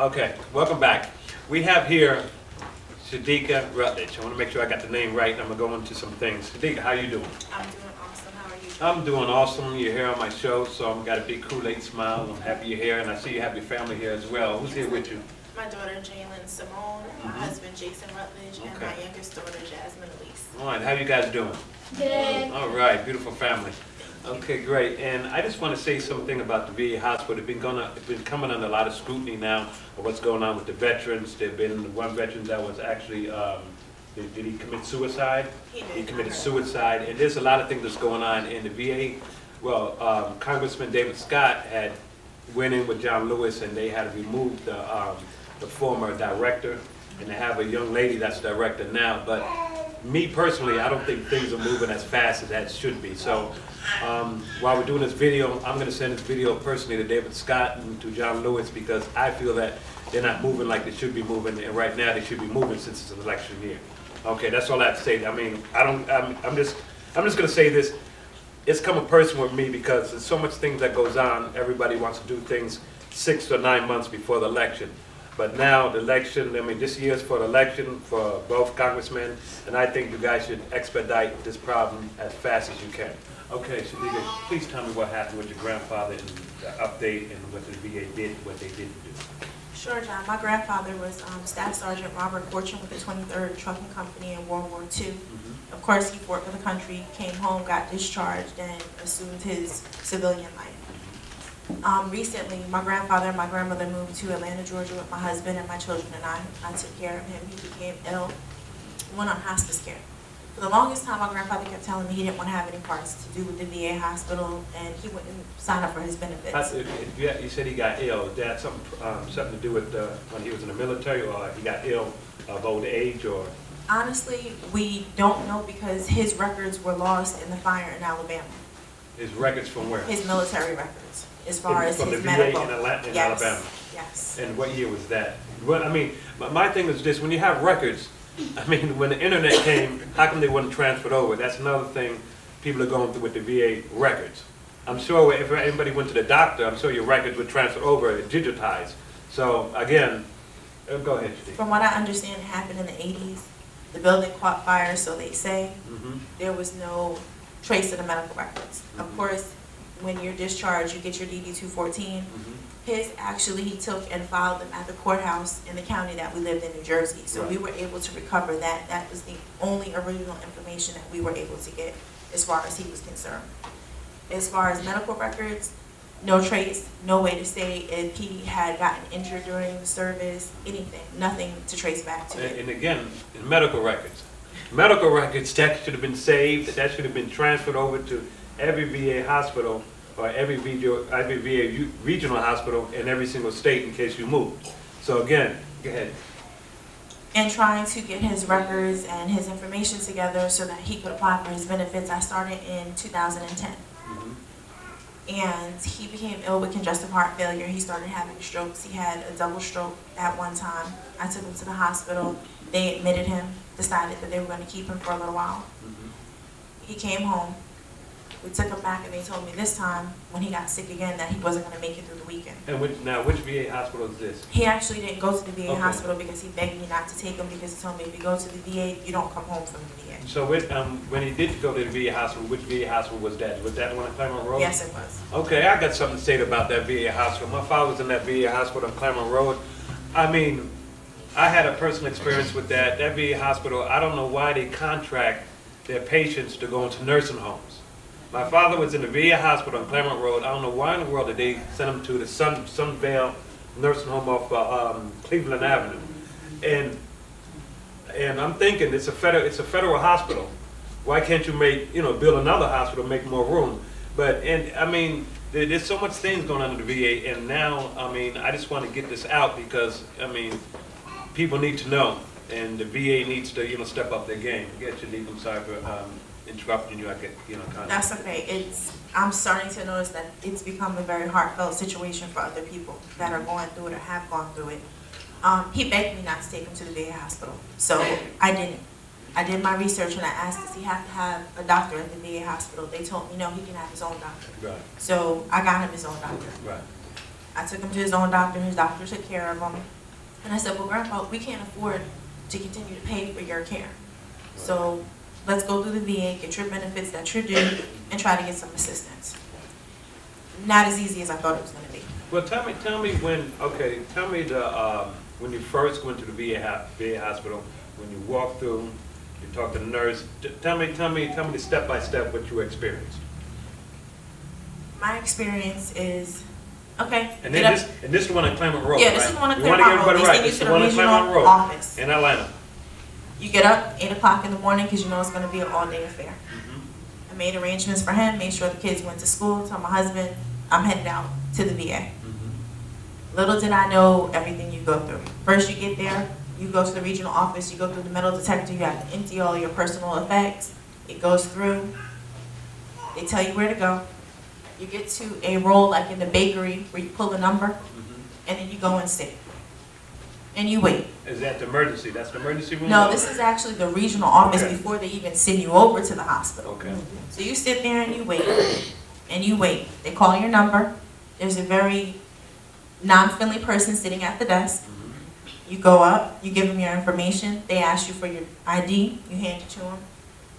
Okay, welcome back. We have here Shadeeka Rutledge. I want to make sure I got the name right, and I'm going to go into some things. Shadeeka, how you doing? I'm doing awesome. How are you? I'm doing awesome. You're here on my show, so I've got a big Kool-Aid smile. I'm happy you're here, and I see you have your family here as well. Who's here with you? My daughter Jalen Simone, my husband Jason Rutledge, and my youngest daughter Jasmine Elise. All right, how you guys doing? Good. All right, beautiful family. Okay, great. And I just want to say something about the VA hospital. It's been coming under a lot of scrutiny now of what's going on with the veterans. There've been one veteran that was actually, did he commit suicide? He did. He committed suicide. And there's a lot of things that's going on in the VA. Well, Congressman David Scott had went in with John Lewis, and they had to remove the former director, and they have a young lady that's director now. But me personally, I don't think things are moving as fast as that should be. So while we're doing this video, I'm going to send this video personally to David Scott and to John Lewis, because I feel that they're not moving like they should be moving, and right now they should be moving since it's an election year. Okay, that's all I have to say. I mean, I'm just going to say this. It's coming personal with me because there's so much things that goes on. Everybody wants to do things 6 or 9 months before the election. But now the election, I mean, this year's for the election for both congressmen, and I think you guys should expedite this problem as fast as you can. Okay, Shadeeka, please tell me what happened with your grandfather and the update and what the VA did, what they didn't do. Sure, John. My grandfather was Staff Sergeant Robert Fortune with the 23rd Trucking Company in World War II. Of course, he fought for the country, came home, got discharged, and assumed his civilian life. Recently, my grandfather and my grandmother moved to Atlanta, Georgia with my husband and my children, and I took care of him. He became ill, went on hospice care. For the longest time, my grandfather kept telling me he didn't want to have any parts to do with the VA hospital, and he wouldn't sign up for his benefits. You said he got ill. Did that have something to do with when he was in the military, or he got ill of old age, or? Honestly, we don't know because his records were lost in the fire in Alabama. His records from where? His military records, as far as from his the medical. VA in Yes. Alabama. Yes. And what year was that? Well, I mean, my thing is this: when you have records, I mean, when the internet came, how come they weren't transferred over? That's another thing people are going through with the VA records. I'm sure if anybody went to the doctor, I'm sure your records would transfer over and digitized. So again, go ahead, Steve. From what I understand, it happened in the 80s. The building caught fire, so they say. There was no trace of the medical records. Of course, when you're discharged, you get your DD-214. His, actually, he took and filed them at the courthouse in the county that we lived in, New Jersey. So we were able to recover that. That was the only original information that we were able to get as far as he was concerned. As far as medical records, no trace, no way to say if he had gotten injured during the service, anything, nothing to trace back to it. And again, in medical records, that should have been saved, that should have been transferred over to every VA hospital or every VA regional hospital in every single state in case you move. So again, go ahead. And trying to get his records and his information together so that he could apply for his benefits, I started in 2010. And he became ill with congestive heart failure. He started having strokes. He had a double stroke at one time. I took him to the hospital. They admitted him, decided that they were going to keep him for a little while. He came home. We took him back, and they told me this time, when he got sick again, that he wasn't going to make it through the weekend. And which VA hospital is this? He actually didn't go to the VA Okay. hospital because he begged me not to take him, because he told me if you go to the VA, you don't come home from the VA. So when he did go to the VA hospital, which VA hospital was that? Was that the one in Claremont Road? Yes, it was. Okay, I got something to say about that VA hospital. My father was in that VA hospital on Claremont Road. I mean, I had a personal experience with that. That VA hospital, I don't know why they contract their patients to go into nursing homes. My father was in the VA hospital on Claremont Road. I don't know why in the world did they send him to the Sunvale nursing home off Cleveland Avenue. And I'm thinking it's a federal hospital. Why can't you build another hospital, make more room? I mean, there's so much things going on in the VA, and now, I mean, I just want to get this out because, I mean, people need to know, and the VA needs to, step up their game. I'm sorry for interrupting you. I get, kind of. That's okay. I'm starting to notice that it's become a very heartfelt situation for other people that are going through it or have gone through it. He begged me not to take him to the VA hospital, so I didn't. I did my research and I asked, does he have to have a doctor at the VA hospital? They told me no, he can have his own doctor. Right. So I got him his own doctor. Right. I took him to his own doctor. His doctor took care of him. And I said, well, Grandpa, we can't afford to continue to pay for your care. So let's go through the VA, get your benefits that you're due, and try to get some assistance. Not as easy as I thought it was going to be. Well, tell me when you first went to the VA hospital, when you walked through, you talked to the nurse. Tell me the step by step what you experienced. My experience is, okay. And then this is the one on Claremont Road. Yeah, right? this is the one on You want to get Claremont Road. everybody right. They This is send the you one to the on Claremont regional Road office. in Atlanta. You get up 8 o'clock in the morning because you know it's going to be an all-day affair. I made arrangements for him, made sure the kids went to school, told my husband, I'm headed out to the VA. Little did I know everything you go through. First you get there, you go to the regional office, you go through the metal detector, you have to empty all your personal effects. It goes through, they tell you where to go. You get to a roll like in the bakery where you pull a number, and then you go and sit. And you wait. Is that the emergency? That's the emergency room? No, this is actually the regional office Okay. before they even send you over to the hospital. Okay. So you sit there and you wait, and you wait. They call your number. There's a very non-friendly person sitting at the desk. You go up, you give them your information. They ask you for your ID. You hand it to them.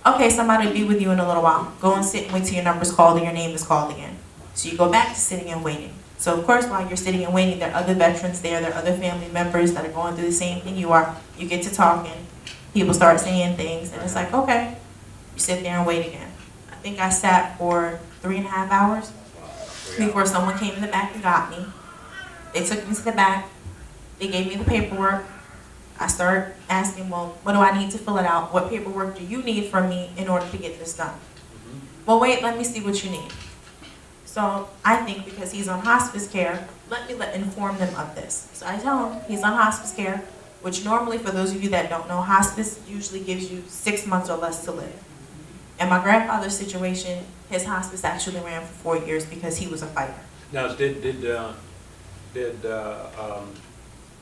Okay, somebody will be with you in a little while. Go and sit and wait till your number's called and your name is called again. So you go back to sitting and waiting. So of course, while you're sitting and waiting, there are other veterans there, there are other family members that are going through the same thing you are. You get to talking, people start saying things, and it's like, okay. You sit there and wait again. I think I sat for 3.5 hours before someone came in the back and got me. They took me to the back, they gave me the paperwork. I started asking, well, what do I need to fill it out? What paperwork do you need from me in order to get this done? Well, wait, let me see what you need. So I think because he's on hospice care, let me inform them of this. So I tell him he's on hospice care, which normally, for those of you that don't know, hospice usually gives you 6 months or less to live. In my grandfather's situation, his hospice actually ran for 4 years because he was a fighter. Now,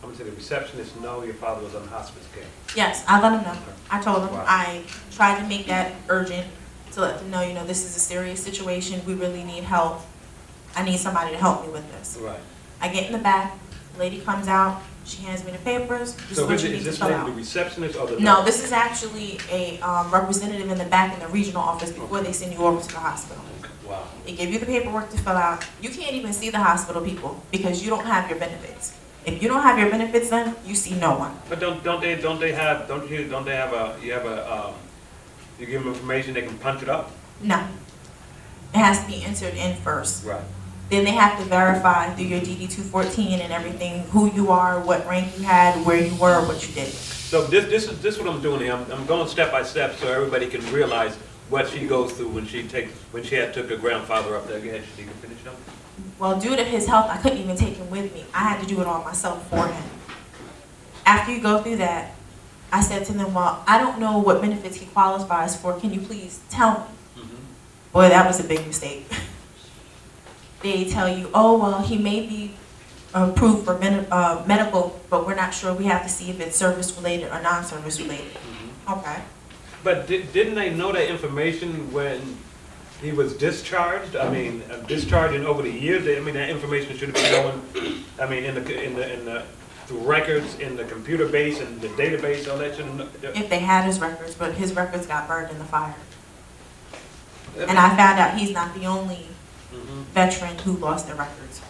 I'm gonna say the receptionist know your father was on hospice care? Yes, I let him know. I told him, Wow. I tried to make that urgent to let them know, you know, this is a serious situation. We really need help. I need somebody to help me with this. Right. I get in the back, lady comes out, she hands me the papers. This So what is you need to this fill lady out. the receptionist or the nurse? No, this is actually a representative in the back in the regional office before they send you over to the hospital. Wow. They give you the paperwork to fill out. You can't even see the hospital people because you don't have your benefits. If you don't have your benefits, then you see no one. But don't they have you give them information, they can punch it up? No. It has to be entered in first. Right. Then they have to verify through your DD-214 and everything, who you are, what rank you had, where you were, what you did. So this is what I'm doing here. I'm going step by step so everybody can realize what she goes through when she had took her grandfather up there. Go ahead, she can finish up. Well, due to his health, I couldn't even take him with me. I had to do it all myself for him. After you go through that, I said to them, well, I don't know what benefits he qualifies for. Can you please tell me? Boy, that was a big mistake. They tell you, oh, well, he may be approved for medical, but we're not sure. We have to see if it's service-related or non-service related. Okay. But didn't they know that information when he was discharged? I mean, discharging over the years. I mean, that information should have been known. I mean, in the through records in the computer base and the database, all that should have. If they had his records, but his records got burned in the fire. And I found out he's not the only veteran who lost their records.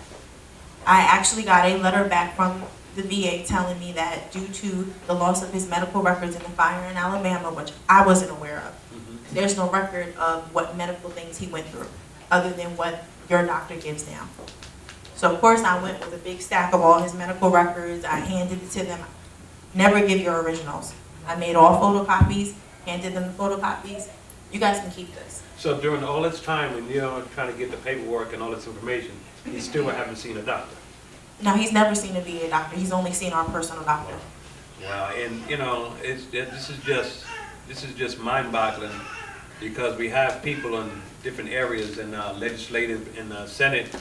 I actually got a letter back from the VA telling me that due to the loss of his medical records in the fire in Alabama, which I wasn't aware of, there's no record of what medical things he went through, other than what your doctor gives down. So of course I went with a big stack of all his medical records. I handed it to them. Never give your originals. I made all photocopies, handed them the photocopies. You guys can keep this. So during all this time when you're trying to get the paperwork and all this information, you still haven't seen a doctor? No, he's never seen a VA doctor. He's only seen our personal doctor. Wow, and you know, this is just mind-boggling because we have people in different areas in legislative, in Senate,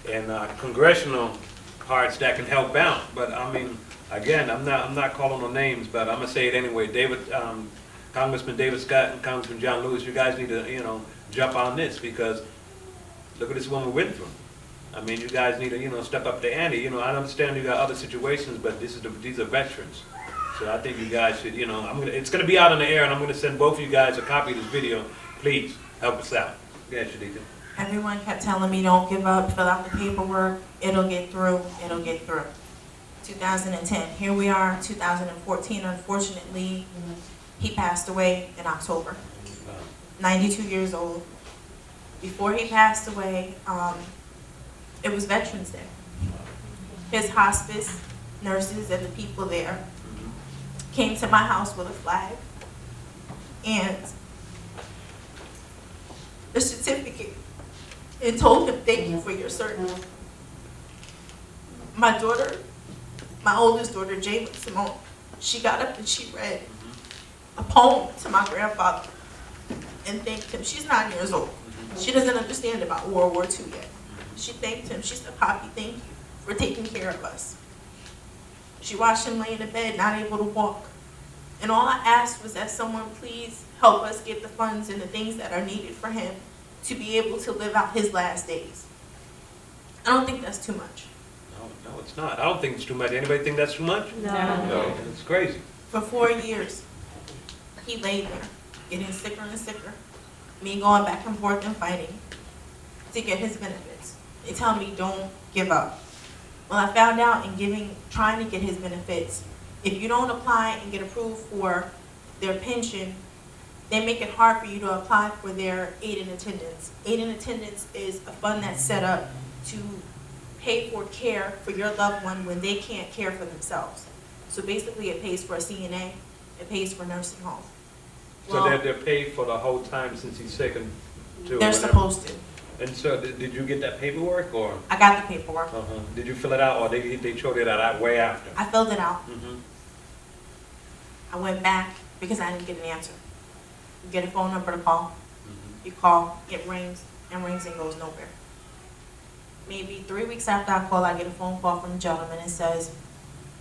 and congressional parts that can help out. But I mean, again, I'm not calling no names, but I'm gonna say it anyway. Congressman David Scott and Congressman John Lewis, you guys need to jump on this because look what this woman went through. I mean, you guys need to, step up the ante. I understand you got other situations, but these are veterans. So I think you guys should, it's gonna be out on the air, and I'm gonna send both of you guys a copy of this video. Please, help us out. Yeah, Shadeeka. Everyone kept telling me, don't give up, fill out the paperwork, it'll get through, it'll get through. 2010, here we are, 2014, unfortunately, he passed away in October, 92 years old. Before he passed away, it was Veterans Day. His hospice nurses and the people there came to my house with a flag and a certificate and told him, thank you for your service. My daughter, my oldest daughter, Jane Simone, she got up and she read a poem to my grandfather and thanked him. She's 9 years old. She doesn't understand about World War II yet. She thanked him. She said, Poppy, thank you for taking care of us. She watched him lay in the bed, not able to walk. And all I asked was that someone please help us get the funds and the things that are needed for him to be able to live out his last days. I don't think that's too much. No, it's not. I don't think it's too much. Anybody think that's too much? No, it's crazy. For 4 years, he lay there, getting sicker and sicker. Me going back and forth and fighting to get his benefits. They tell me don't give up. Well, I found out in trying to get his benefits, if you don't apply and get approved for their pension, they make it hard for you to apply for their aid in attendance. Aid in attendance is a fund that's set up to pay for care for your loved one when they can't care for themselves. So basically it pays for a CNA, it pays for nursing home. So they're paid for the whole time since he's sick and They're supposed to. And so did you get that paperwork or? I got the paperwork. Did you fill it out or they showed it out way after? I filled it out. I went back because I didn't get an answer. You get a phone number to call. You call, it rings and goes nowhere. Maybe 3 weeks after I call, I get a phone call from a gentleman and says,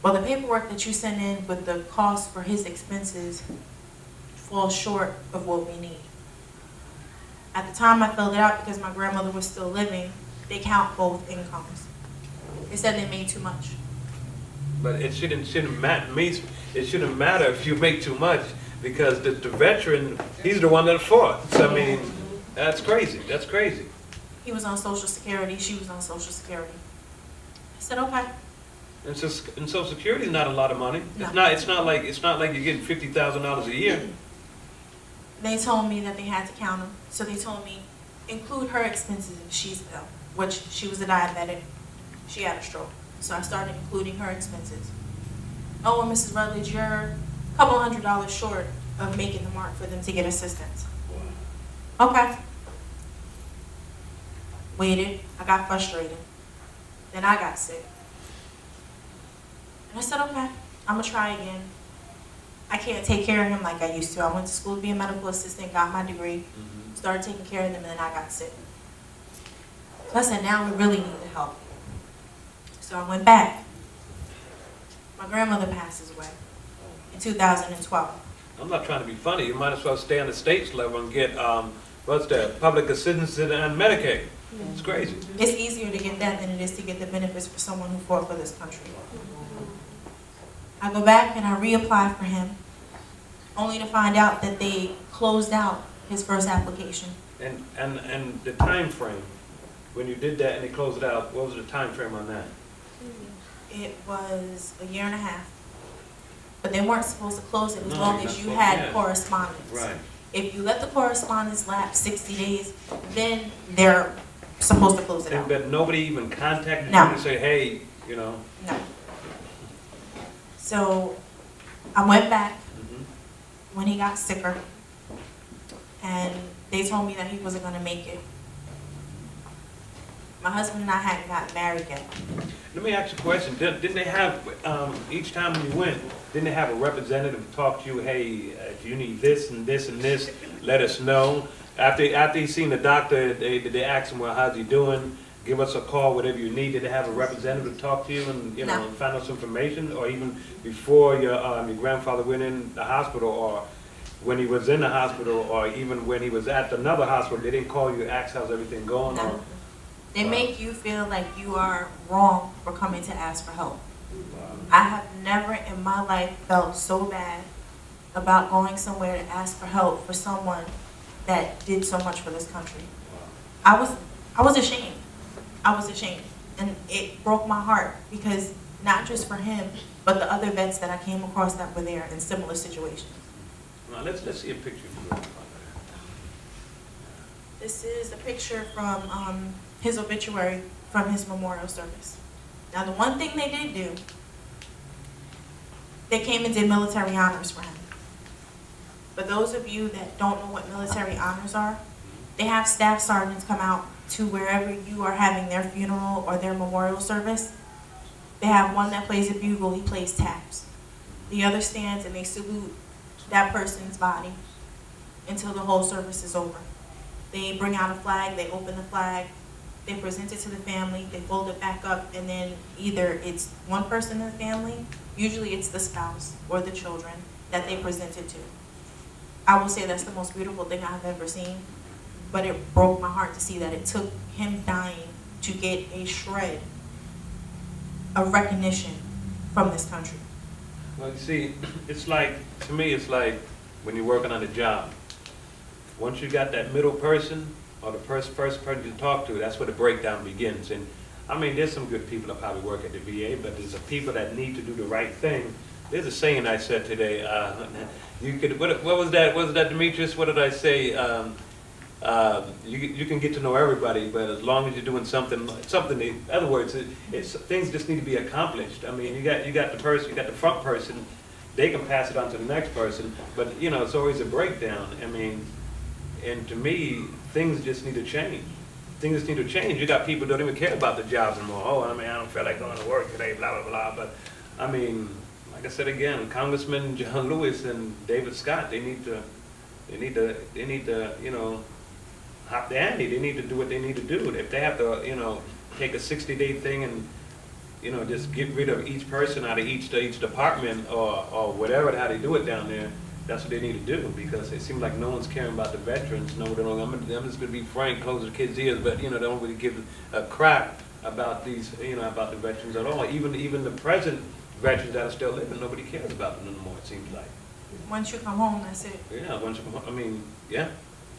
well, the paperwork that you sent in with the cost for his expenses falls short of what we need. At the time I filled it out because my grandmother was still living, they count both incomes. They said they made too much. But it shouldn't matter if you make too much because the veteran, he's the one that fought. So I mean, that's crazy. That's crazy. He was on Social Security, she was on Social Security. I said, okay. And Social Security is not a lot of money. No. It's not like you're getting $50,000 a year. They told me that they had to count them. So they told me, include her expenses if she's ill, which she was a diabetic. She had a stroke. So I started including her expenses. Oh, and Mrs. Rutledge, you're a couple $100 short of making the mark for them to get assistance. Wow. Okay. Waited. I got frustrated. Then I got sick. And I said, okay, I'm going to try again. I can't take care of him like I used to. I went to school to be a medical assistant, got my degree, started taking care of them, and then I got sick. So I said, now we really need the help. So I went back. My grandmother passes away in 2012. I'm not trying to be funny. You might as well stay on the state's level and get, public assistance and Medicaid. It's crazy. It's easier to get that than it is to get the benefits for someone who fought for this country. I go back and I reapply for him, only to find out that they closed out his first application. And the time frame, when you did that and they closed it out, what was the time frame on that? It was a year and a half. But they weren't supposed to close it as long as you had correspondence. Right. If you let the correspondence lapse 60 days, then they're supposed to close it out. But nobody even contacted No. you to say, hey, No. So I went back when he got sicker, and they told me that he wasn't going to make it. My husband and I hadn't gotten married yet. Let me ask you a question. Didn't they have, each time you went, didn't they have a representative talk to you, hey, if you need this and this and this, let us know? After you seen the doctor, they asked him, well, how's he doing? Give us a call, whatever you need. Did they have a representative talk to you and No. and find out some information? Or even before your grandfather went in the hospital, or when he was in the hospital, or even when he was at another hospital, they didn't call you, ask how's everything going? No. Or? They Wow. make you feel like you are wrong for coming to ask for help. Wow. I have never in my life felt so bad about going somewhere to ask for help for someone that did so much for this country. I was ashamed. I was ashamed. And it broke my heart because not just for him, but the other vets that I came across that were there in similar situations. Now, let's see a picture of you. This is a picture from his obituary from his memorial service. Now, the one thing they did do, they came and did military honors for him. For those of you that don't know what military honors are, they have staff sergeants come out to wherever you are having their funeral or their memorial service. They have one that plays a bugle, he plays taps. The other stands and they salute that person's body until the whole service is over. They bring out a flag, they open the flag, they present it to the family, they fold it back up, and then either it's one person in the family, usually it's the spouse or the children that they present it to. I will say that's the most beautiful thing I've ever seen, but it broke my heart to see that it took him dying to get a shred of recognition from this country. Well, you see, it's like, to me, it's like when you're working on a job. Once you got that middle person, or the first person you talk to, that's where the breakdown begins. And I mean, there's some good people that probably work at the VA, but there's the people that need to do the right thing. There's a saying I said today. You could, what was that? Was that Demetrius? What did I say? You can get to know everybody, but as long as you're doing something. In other words, things just need to be accomplished. I mean, you got the person, you got the front person. They can pass it on to the next person, but you know, it's always a breakdown. I mean, and to me, things just need to change. Things just need to change. You got people who don't even care about the jobs anymore. Oh, I mean, I don't feel like going to work today, blah, blah, blah. But, I mean, like I said again, Congressman John Lewis and David Scott, they need to, you know, hop the ante. They need to do what they need to do. If they have to, you know, take a 60-day thing and, you know, just get rid of each person out of each department or whatever, how they do it down there, that's what they need to do, because it seems like no one's caring about the veterans. No, they don't. I'm just going to be frank, close the kids' ears, but you know, they don't really give a crap about these, you know, about the veterans at all. Even the present veterans that are still living, nobody cares about them anymore. It seems like. Once you come home, that's it. Yeah, once you come home, I mean, yeah.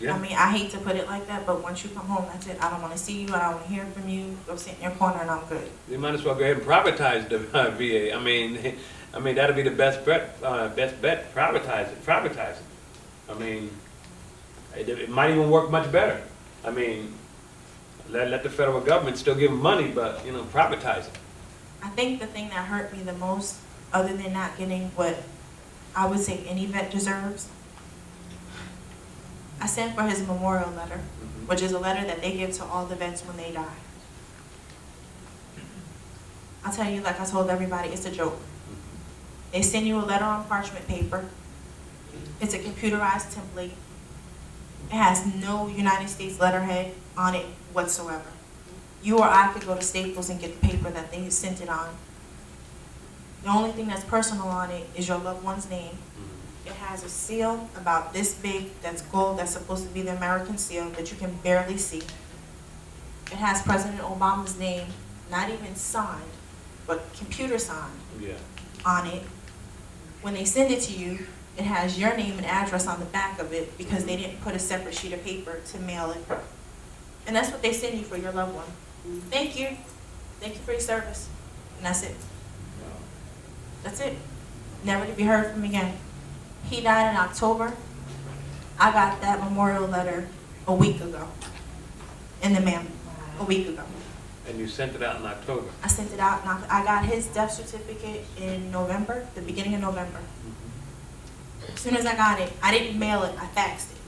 Yeah. I mean, I hate to put it like that, but once you come home, that's it. I don't want to see you. I don't want to hear from you. Go sit in your corner, and I'm good. They might as well go ahead and privatize the VA. I mean, that'd be the best bet. Privatize it. I mean, it might even work much better. I mean, let the federal government still give them money, but you know, privatize it. I think the thing that hurt me the most, other than not getting what I would say any vet deserves, I sent for his memorial letter, which is a letter that they give to all the vets when they die. I'll tell you, like I told everybody, it's a joke. They send you a letter on parchment paper. It's a computerized template. It has no United States letterhead on it whatsoever. You or I could go to Staples and get the paper that they sent it on. The only thing that's personal on it is your loved one's name. It has a seal about this big that's gold, that's supposed to be the American seal that you can barely see. It has President Obama's name, not even signed, but computer signed on it. When they send it to you, it has your name and address on the back of it because they didn't put a separate sheet of paper to mail it. And that's what they send you for your loved one. Thank you. Thank you for your service. And that's it. That's it. Never to be heard from again. He died in October. I got that memorial letter a week ago in the mail, a week ago. And you sent it out in October? I sent it out, and I got his death certificate in November, the beginning of November. As soon as I got it, I didn't mail it, I faxed it.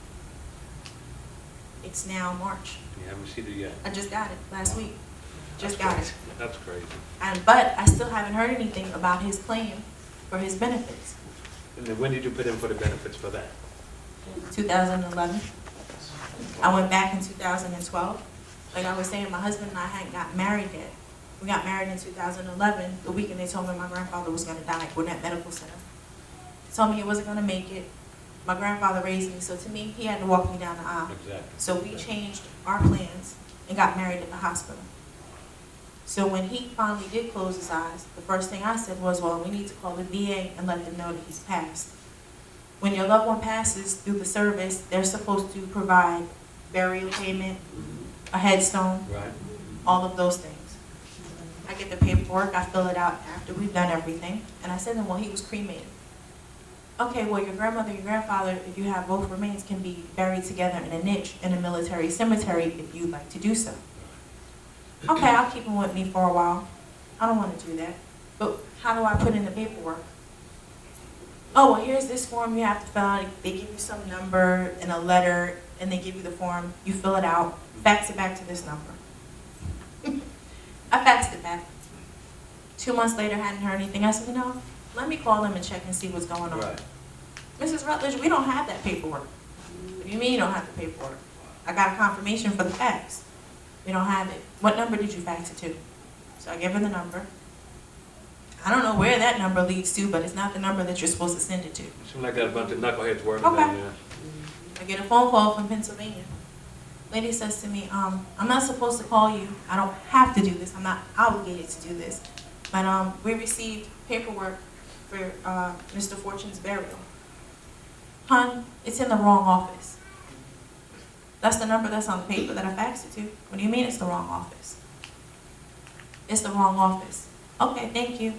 It's now March. You haven't received it yet? I just got it last week. Just got it. That's crazy. But I still haven't heard anything about his claim for his benefits. And then when did you put in for the benefits for that? 2011. I went back in 2012. Like I was saying, my husband and I hadn't got married yet. We got married in 2011, the weekend they told me my grandfather was going to die at Gwinnett Medical Center. They told me he wasn't going to make it. My grandfather raised me, so to me, he had to walk me down the aisle. Exactly. So we changed our plans and got married at the hospital. So when he finally did close his eyes, the first thing I said was, well, we need to call the VA and let them know that he's passed. When your loved one passes through the service, they're supposed to provide burial payment, a headstone, Right. all of those things. I get the paperwork, I fill it out after we've done everything, and I said to him, well, he was cremated. Okay, well, your grandmother, your grandfather, if you have both remains, can be buried together in a niche in a military cemetery if you'd like to do so. Okay, I'll keep him with me for a while. I don't want to do that. But how do I put in the paperwork? Oh, well, here's this form you have to fill out. They give you some number and a letter, and they give you the form. You fill it out, fax it back to this number. I faxed it back. 2 months later, hadn't heard anything. I said, you know, let me call them and check and see what's going on. Right. Mrs. Rutledge, we don't have that paperwork. What do you mean you don't have the paperwork? I got a confirmation for the fax. We don't have it. What number did you fax it to? So I give her the number. I don't know where that number leads to, but it's not the number that you're supposed to send it to. Seems like got a bunch of knuckleheads working Okay. down there. I get a phone call from Pennsylvania. Lady says to me, I'm not supposed to call you. I don't have to do this. I'm not obligated to do this. But we received paperwork for Mr. Fortune's burial. Hon, it's in the wrong office. That's the number that's on the paper that I faxed it to. What do you mean it's the wrong office? It's the wrong office. Okay, thank you.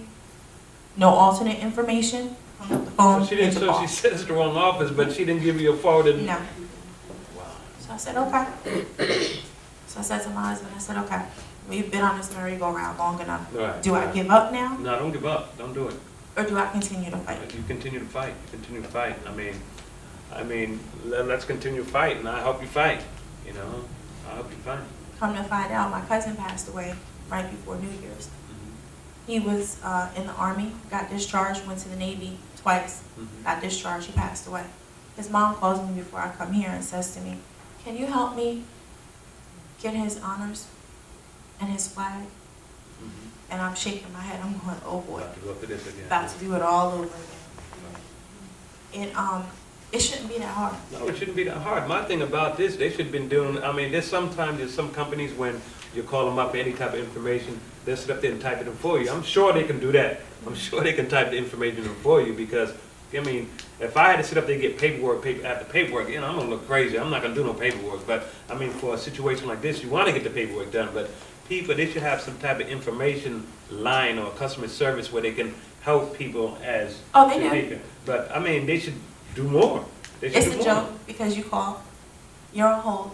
No alternate information. Hung up the phone. So she didn't. hit the So call. she said it's the wrong office, but she didn't give you a forwarded. No. Wow. So I said, okay. So I said to my husband, I said, okay, we've been on this merry-go-round long enough. Right. Do I give up now, No, don't give up. Don't do it. or do I continue to fight? You continue to fight. You continue to fight. I mean, let's continue to fight, and I hope you fight. You know, I hope you fight. Come to find out, my cousin passed away right before New Year's. He was in the Army, got discharged, went to the Navy twice, got discharged, he passed away. His mom calls me before I come here and says to me, can you help me get his honors and his flag? And I'm shaking my head, I'm going, oh boy, About to go through this again. about to do it all over again. It shouldn't be that hard. No, it shouldn't be that hard. My thing about this, they should have been doing, there's some companies when you call them up for any type of information, they'll sit up there and type it in for you. I'm sure they can do that. I'm sure they can type the information in for you because, if I had to sit up there and get paperwork after paperwork, I'm going to look crazy. I'm not going to do no paperwork. But, for a situation like this, you want to get the paperwork done. But people, they should have some type of information line or customer service where they can help people as Oh, they do. Shadeeka. But, they should do more. They should It's do a more. joke because you call, you're on hold.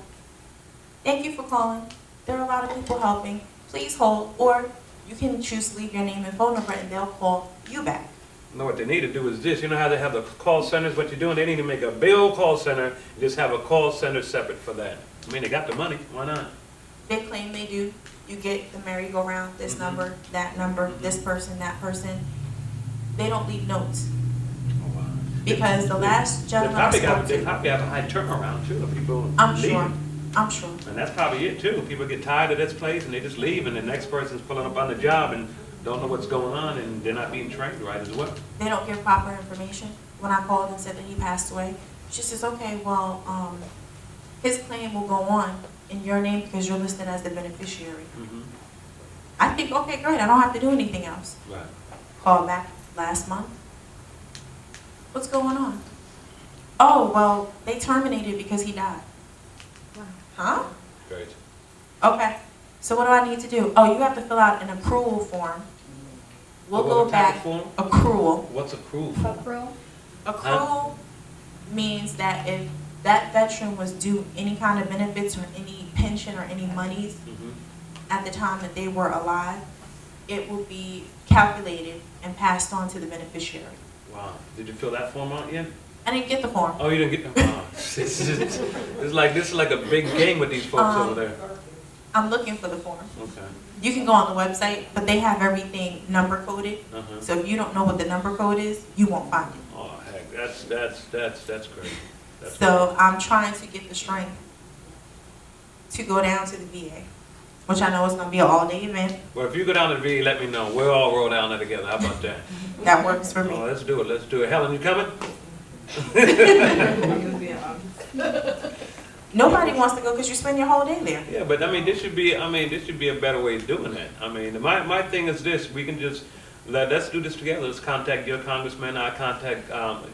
Thank you for calling. There are a lot of people helping. Please hold, or you can choose to leave your name and phone number and they'll call you back. No, what they need to do is this. You know how they have the call centers? What you're doing, they need to make a bill call center and just have a call center separate for that. They got the money. Why not? They claim they do. You get the merry-go-round, this number, that number, this person, that person. They don't leave notes. Oh, wow. Because the last They gentleman I probably spoke they to, probably have a high turnaround too of people I'm leaving. sure, I'm sure. And that's probably it too. People get tired of this place and they just leave and the next person's pulling up on the job and don't know what's going on and they're not being trained right as well. They don't give proper information. When I called and said that he passed away, she says, okay, well, his claim will go on in your name because you're listed as the beneficiary. I think, okay, great, I don't have to do anything else. Right. Called back last month. What's going on? Oh, well, they terminated because he died. Huh? Great. Okay. So what do I need to do? Oh, you have to fill out an accrual form. We'll What go type back. of form? Accrual. What's accrual? Accrual? Accrual means that if that veteran was due any kind of benefits or any pension or any monies at the time that they were alive, it will be calculated and passed on to the beneficiary. Wow. Did you fill that form out yet? I didn't get the form. Oh, you didn't get. Wow. This is like a big game with these folks over there. I'm looking for the form. Okay. You can go on the website, but they have everything number coded. So if you don't know what the number code is, you won't find it. Oh heck, that's great. That's So I'm trying to get the strength to go down to the VA, which I know is going to be an all-day event. Well, if you go down to the VA, let me know. We'll all roll down there together. How about that? That works for Oh, me. let's do it. Let's do it. Helen, you coming? Nobody wants to go because you spend your whole day there. Yeah, but I mean, this should be a better way of doing that. I mean, my thing is this: we can just let's do this together. Let's contact your congressman. I contact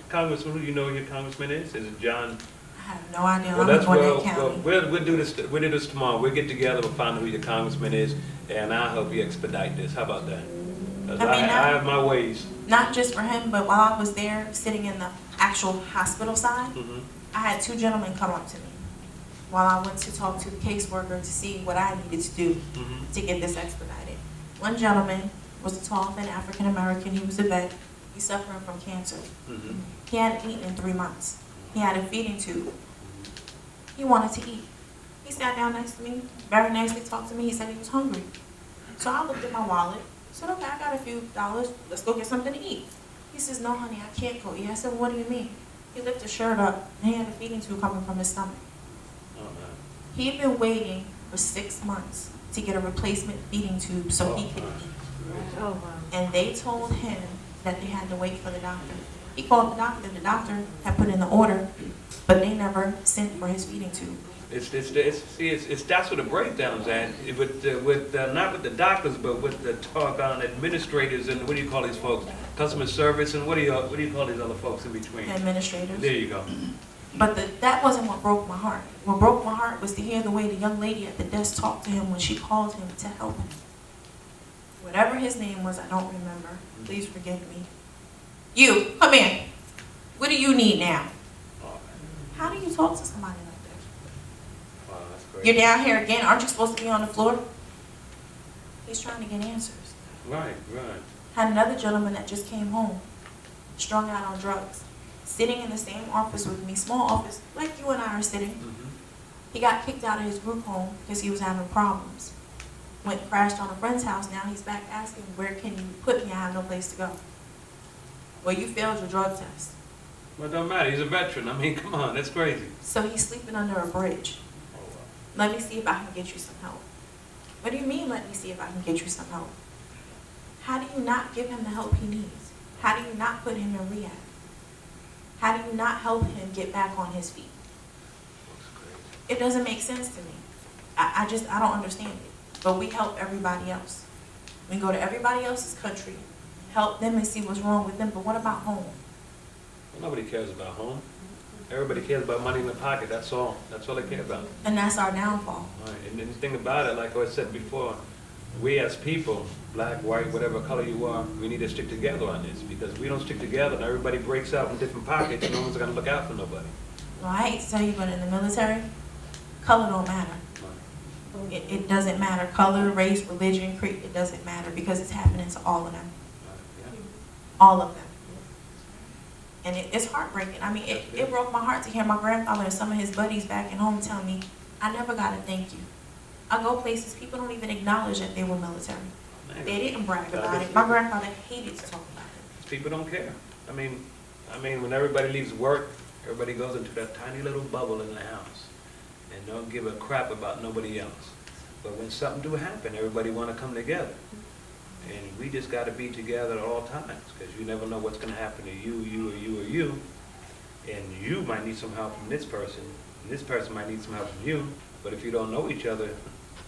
Congressman. Who you know your congressman is? Is it John? I have no idea. Well, I'm in Gwinnett County. we'll do this. We'll do this tomorrow. We'll get together. We'll find out who your congressman is, and I'll help you expedite this. How about that? 'Cause I have my ways. Not just for him, but while I was there, sitting in the actual hospital side, I had two gentlemen come up to me while I went to talk to the caseworker to see what I needed to do to get this expedited. One gentleman was a tall, thin African American. He was a vet. He's suffering from cancer. He hadn't eaten in 3 months. He had a feeding tube. He wanted to eat. He sat down next to me, very nicely talked to me. He said he was hungry. So I looked at my wallet. Said, okay, I got a few dollars. Let's go get something to eat. He says, no, honey, I can't go eat. I said, well, what do you mean? He lifted his shirt up, and he had a feeding tube coming from his stomach. Oh, man. He'd been waiting for 6 months to get a replacement feeding tube so he could eat. Oh, wow. And they told him that they had to wait for the doctor. He called the doctor. The doctor had put in the order, but they never sent for his feeding tube. It's that's what the breakdown's at. With not with the doctors, but with the doggone administrators and what do you call these folks? Customer service and what do you call these other folks in between? Administrators. There you go. But that wasn't what broke my heart. What broke my heart was to hear the way the young lady at the desk talked to him when she called him to help him. Whatever his name was, I don't remember. Please forgive me. You, come in. What do you need now? Oh, man. How do you talk to somebody like Wow, that's that? great. You're down here again. Aren't you supposed to be on the floor? He's trying to get answers. Right. Had another gentleman that just came home, strung out on drugs, sitting in the same office with me, small office, like you and I are sitting. He got kicked out of his group home because he was having problems. Went crashed on a friend's house. Now he's back asking, where can you put me? I have no place to go. Well, you failed your drug test. Well, it don't matter. He's a veteran. I mean, come on, that's crazy. So he's sleeping under a bridge. Oh, wow. Let me see if I can get you some help. What do you mean, let me see if I can get you some help? How do you not give him the help he needs? How do you not put him in rehab? How do you not help him get back on his feet? That's crazy. It doesn't make sense to me. I don't understand it. But we help everybody else. We go to everybody else's country, help them and see what's wrong with them. But what about home? Well, nobody cares about home. Everybody cares about money in the pocket. That's all. That's all they care about. And that's our downfall. All right. And the thing about it, like I said before, we as people, black, white, whatever color you are, we need to stick together on this. Because if we don't stick together and everybody breaks out in different pockets, no one's going to look out for nobody. Well, I hate to tell you, but in the military, color don't matter. It doesn't matter. Color, race, religion, creed, it doesn't matter because it's happening to all of them. Yeah. All of them. And it's heartbreaking. I mean, it broke my heart to hear my grandfather and some of his buddies back at home tell me, I never got a thank you. I go places, people don't even acknowledge that they were military. They didn't brag about it. My grandfather hated to talk about it. People don't care. I mean, when everybody leaves work, everybody goes into that tiny little bubble in the house and don't give a crap about nobody else. But when something do happen, everybody want to come together. And we just got to be together at all times because you never know what's going to happen to you. And you might need some help from this person, and this person might need some help from you. But if you don't know each other,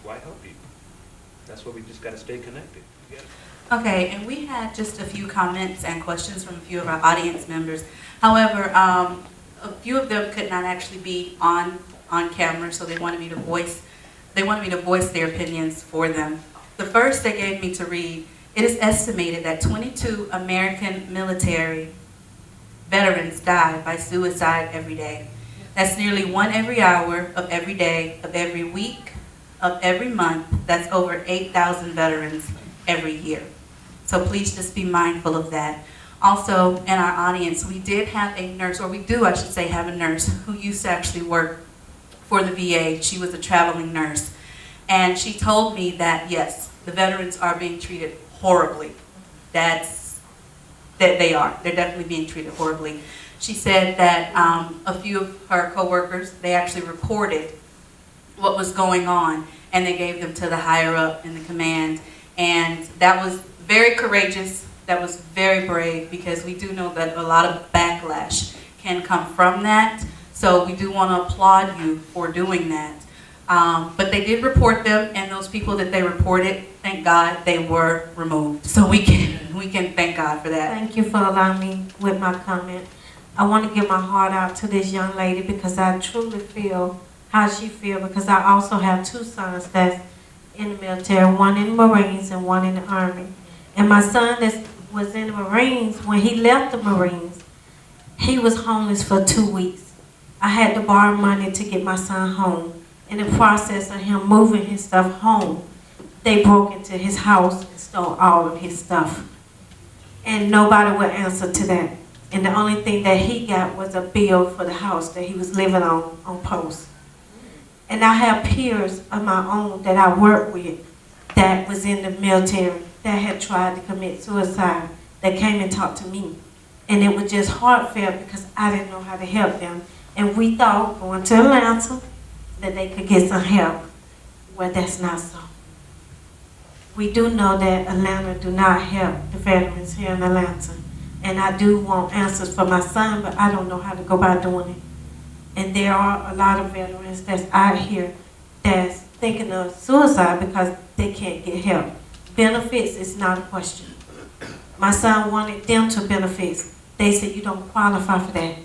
why help you? That's why we just got to stay connected. Okay, and we had just a few comments and questions from a few of our audience members. However, a few of them could not actually be on camera, so they wanted me to voice their opinions for them. The first they gave me to read, it is estimated that 22 American military veterans die by suicide every day. That's nearly 1 every hour of every day, of every week, of every month. That's over 8,000 veterans every year. So please just be mindful of that. Also, in our audience, we did have a nurse, or we do, I should say, have a nurse who used to actually work for the VA. She was a traveling nurse. And she told me that, yes, the veterans are being treated horribly. That they are. They're definitely being treated horribly. She said that a few of her coworkers, they actually reported what was going on, and they gave them to the higher up in the command. And that was very courageous. That was very brave, because we do know that a lot of backlash can come from that. So we do want to applaud you for doing that. But they did report them, and those people that they reported, thank God, they were removed. So we can thank God for that. Thank you for allowing me with my comment. I want to give my heart out to this young lady because I truly feel how she feels, because I also have two sons that's in the military, one in the Marines and one in the Army. And my son that was in the Marines, when he left the Marines, he was homeless for 2 weeks. I had to borrow money to get my son home. In the process of him moving his stuff home, they broke into his house and stole all of his stuff. And nobody would answer to that. And the only thing that he got was a bill for the house that he was living on post. And I have peers of my own that I work with that was in the military that had tried to commit suicide that came and talked to me. And it was just heartfelt because I didn't know how to help them. And we thought going to Atlanta that they could get some help. Well, that's not so. We do know that Atlanta do not help the veterans here in Atlanta. And I do want answers for my son, but I don't know how to go about doing it. And there are a lot of veterans that's out here that's thinking of suicide because they can't get help. Benefits is not a question. My son wanted dental benefits. They said, you don't qualify for that.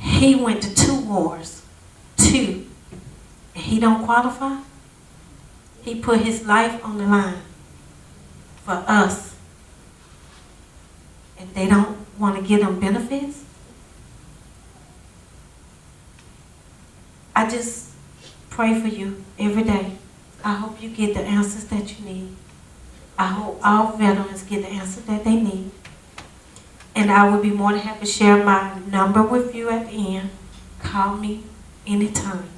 He went to 2 wars, 2, and he don't qualify. He put his life on the line for us. And they don't want to give them benefits. I just pray for you every day. I hope you get the answers that you need. I hope all veterans get the answers that they need. And I would be more than happy to share my number with you at the end. Call me anytime.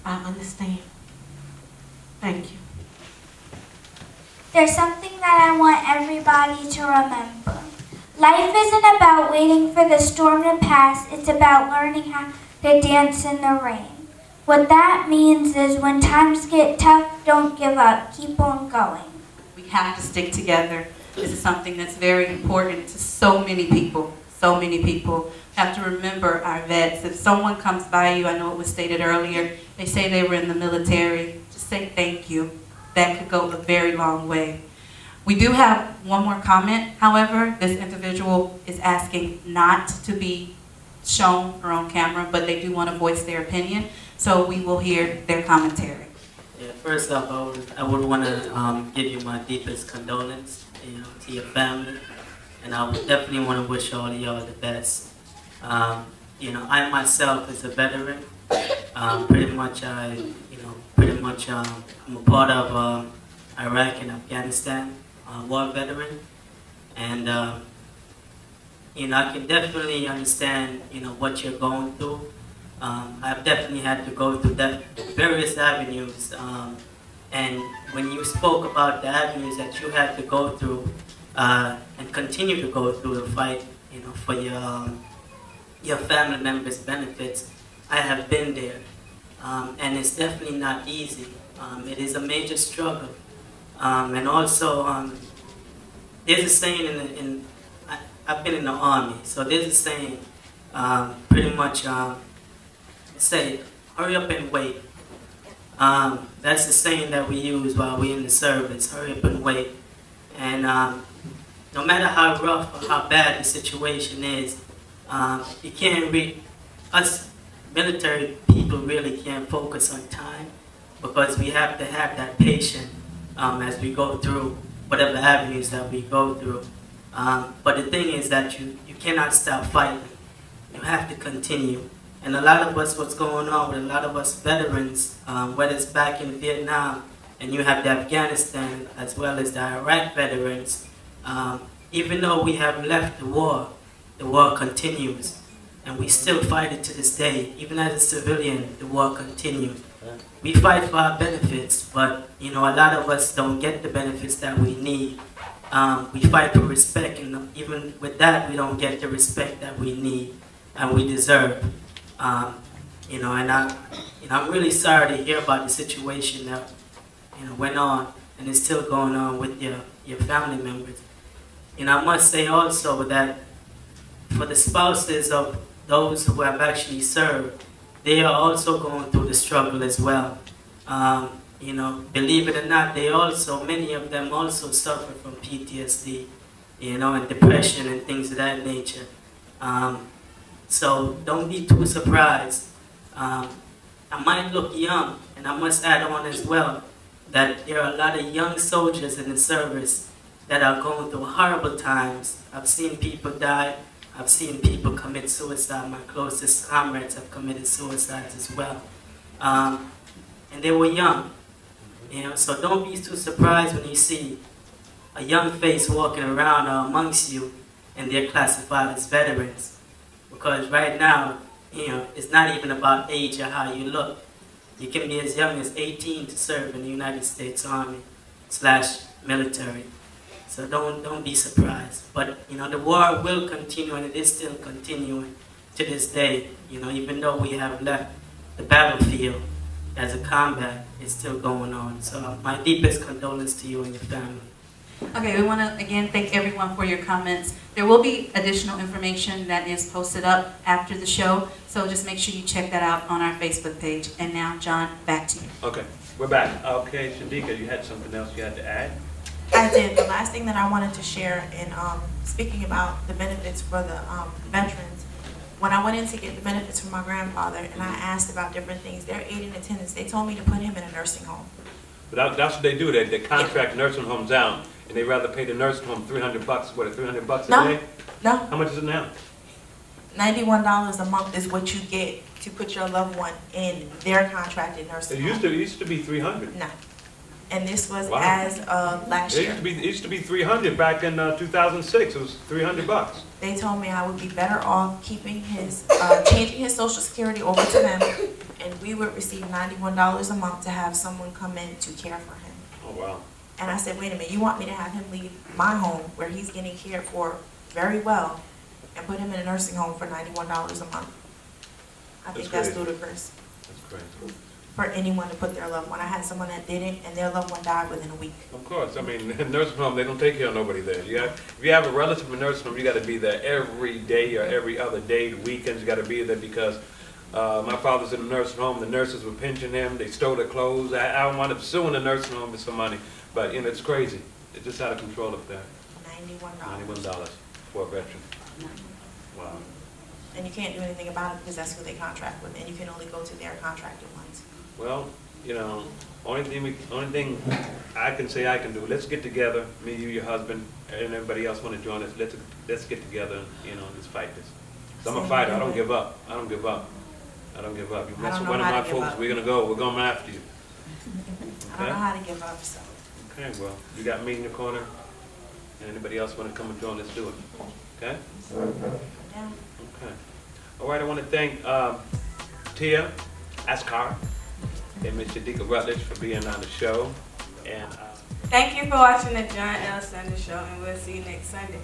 I understand. Thank you. There's something that I want everybody to remember. Life isn't about waiting for the storm to pass. It's about learning how to dance in the rain. What that means is when times get tough, don't give up. Keep on going. We have to stick together. This is something that's very important to so many people. So many people have to remember our vets. If someone comes by you, I know it was stated earlier, they say they were in the military, just say thank you. That could go a very long way. We do have one more comment. However, this individual is asking not to be shown or on camera, but they do want to voice their opinion. So we will hear their commentary. Yeah, first off, I would want to give you my deepest condolence, to your family, and I would definitely want to wish all of y'all the best. I myself is a veteran. Pretty much, I'm a part of Iraq and Afghanistan war veteran, and I can definitely understand what you're going through. I've definitely had to go through various avenues, and when you spoke about the avenues that you had to go through and continue to go through to fight, for your family members' benefits, I have been there, and it's definitely not easy. It is a major struggle, and also there's a saying I've been in the Army, so there's a saying pretty much. Say, hurry up and wait. That's the saying that we use while we're in the service, hurry up and wait. And no matter how rough or how bad the situation is, you can't us military people really can't focus on time because we have to have that patience as we go through whatever avenues that we go through. But the thing is that you cannot stop fighting. You have to continue. And a lot of us, what's going on with a lot of us veterans, whether it's back in Vietnam, and you have the Afghanistan as well as the Iraq veterans, even though we have left the war continues. And we still fight it to this day. Even as a civilian, the war continues. We fight for our benefits, but a lot of us don't get the benefits that we need. We fight for respect, and even with that, we don't get the respect that we need and we deserve. And I'm really sorry to hear about the situation that went on and is still going on with your family members. I must say also that for the spouses of those who have actually served, they are also going through the struggle as well. You know, believe it or not, many of them also suffer from PTSD, you know, and depression and things of that nature. So don't be too surprised. I might look young, and I must add on as well that there are a lot of young soldiers in the service that are going through horrible times. I've seen people die. I've seen people commit suicide. My closest comrades have committed suicides as well. And they were young. You know, so don't be too surprised when you see a young face walking around amongst you and they're classified as veterans. Because right now, you know, it's not even about age or how you look. You can be as young as 18 to serve in the United States Army/military. So don't be surprised. But, you know, the war will continue, and it is still continuing to this day. You know, even though we have left the battlefield as a combat, it's still going on. So my deepest condolence to you and your family. Okay, we want to again thank everyone for your comments. There will be additional information that is posted up after the show, so just make sure you check that out on our Facebook page. And now, John, back to you. Okay, we're back. Okay, Shadeeka, you had something else you had to add? I did. The last thing that I wanted to share in speaking about the benefits for the veterans, when I went in to get the benefits from my grandfather and I asked about different things, their aid and attendance, they told me to put him in a nursing home. But that's what they do. They contract nursing homes out, and they rather pay the nursing home $300. What, $300 a day? No. How much is it now? $91 a month is what you get to put your loved one in their contracted nursing It home. used to be $300. No. And this was Wow. as of last It year. used to be $300 back in 2006. It was $300. They told me I would be better off keeping his, changing his social security over to them, and we would receive $91 a month to have someone come in to care for him. Oh wow. And I said, wait a minute, you want me to have him leave my home where he's getting cared for very well and put him in a nursing home for $91 a month? I think that's That's crazy. ludicrous That's crazy. for anyone to put their loved one. I had someone that didn't, and their loved one died within a week. Of course. I mean, in nursing home, they don't take care of nobody there. If you have a relative in a nursing home, you got to be there every day or every other day. The weekends, you got to be there because my father's in a nursing home. The nurses were pinching him. They stole their clothes. I wound up suing the nursing home for some money. But, you know, it's crazy. It's just out of control up there. $91. $91 for a veteran. Wow. And you can't do anything about it because that's who they contract with, and you can only go to their contracted ones. Well, you know, only thing I can say I can do. Let's get together, me, you, your husband, and everybody else want to join us. Let's get together, and, you know, let's fight this. 'Cause I'm a fighter. I don't give up. I don't give up. I don't give up. You mess I don't with know one of how my to give folks, up. we're gonna go. We're going after you. I don't know how to give up, so. Okay. Well, you got me in your corner. Anybody else want to come and join? Let's do it. Okay. Yeah. Okay. All right. I want to thank Tia Askar and Ms. Shadeeka Rutledge for being on the show. And Thank you for watching the John L. Sanders Show, and we'll see you next Sunday.